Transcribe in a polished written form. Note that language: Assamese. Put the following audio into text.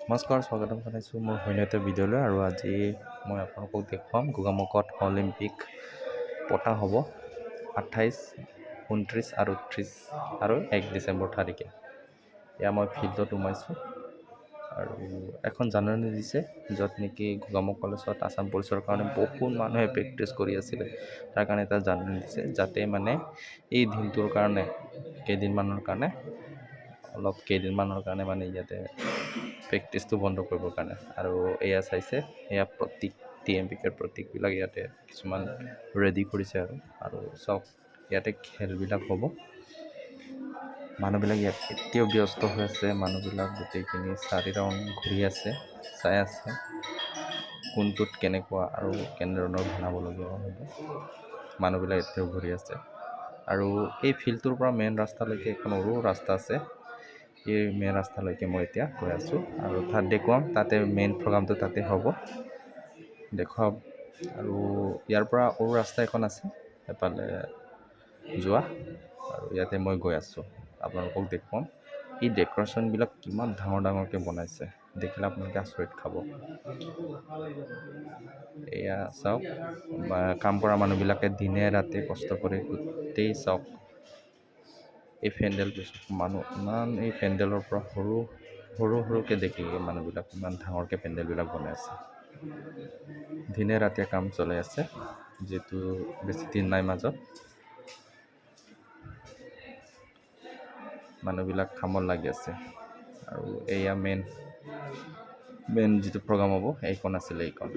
নমস্কাৰ, স্বাগতম জনাইছোঁ মোৰ সৈন্যতে ভিডিঅ'লৈ। আৰু আজি মই আপোনালোকক দেখুৱাম গোগামুখত অলিম্পিক পতা হ'ব 28, 29 আৰু 30 আৰু 1 ডিচেম্বৰ তাৰিখে। এয়া মই ফিল্ডত সোমাইছোঁ আৰু এখন জাননী দিছে য'ত নেকি গোগামুখ কলেজত আছাম পুলিচৰ কাৰণে বহুত মানুহে প্ৰেক্টিছ কৰি আছিলে। তাৰ কাৰণে এটা জাননী দিছে যাতে মানে এই দিনটোৰ কাৰণে কেইদিনমানৰ কাৰণে মানে ইয়াতে প্ৰেক্টিছটো বন্ধ কৰিবৰ কাৰণে। আৰু এয়া চাইছে, এয়া প্ৰতীক TMPKৰ প্ৰতীকবিলাক ইয়াতে কিছুমান ৰেডি কৰিছে আৰু চাওক ইয়াতে খেলবিলাক হ'ব। মানুহবিলাক ইয়াত এতিয়াও ব্যস্ত হৈ আছে। মানুহবিলাক গোটেইখিনি 4 ৰাউণ্ড ঘূৰি আছে, চাই আছে কোনটোত কেনেকুৱা আৰু কেনেধৰণৰ বনাবলগীয়া হ'ব। মানুহবিলাক এতিয়াও ঘূৰি আছে আৰু এই ফিল্ডটোৰ পৰা মেইন ৰাস্তালৈকে এখন সৰু ৰাস্তা আছে। এই মেইন ৰাস্তালৈকে মই এতিয়া গৈ আছোঁ আৰু তাত দেখুৱাম। তাতে মেইন প্ৰগ্ৰামটো তাতে হ'ব, দেখুৱাম। আৰু ইয়াৰ পৰা সৰু ৰাস্তা এখন আছে এফালে যোৱা, আৰু ইয়াতে মই গৈ আছোঁ, আপোনালোকক দেখুৱাম। এই ডেক'ৰেশ্যনবিলাক কিমান ডাঙৰ ডাঙৰকৈ বনাইছে, দেখিলে আপোনালোকে আচৰিত খাব। এয়া চাওক, কাম কৰা মানুহবিলাকে দিনে ৰাতি কষ্ট কৰি গোটেই চাওক এই পেণ্ডেলটো মানুহ ইমান, এই পেণ্ডেলৰ পৰা সৰুকৈ দেখি মানুহবিলাক ইমান ডাঙৰকৈ পেণ্ডেলবিলাক বনাই আছে। দিনে ৰাতিয়ে কাম চলাই আছে, যিহেতু বেছি দিন নাই মাজত। মানুহবিলাক কামত লাগি আছে আৰু এয়া মেইন যিটো প্ৰগ্ৰাম হ'ব এইখন আছিলে। এইখন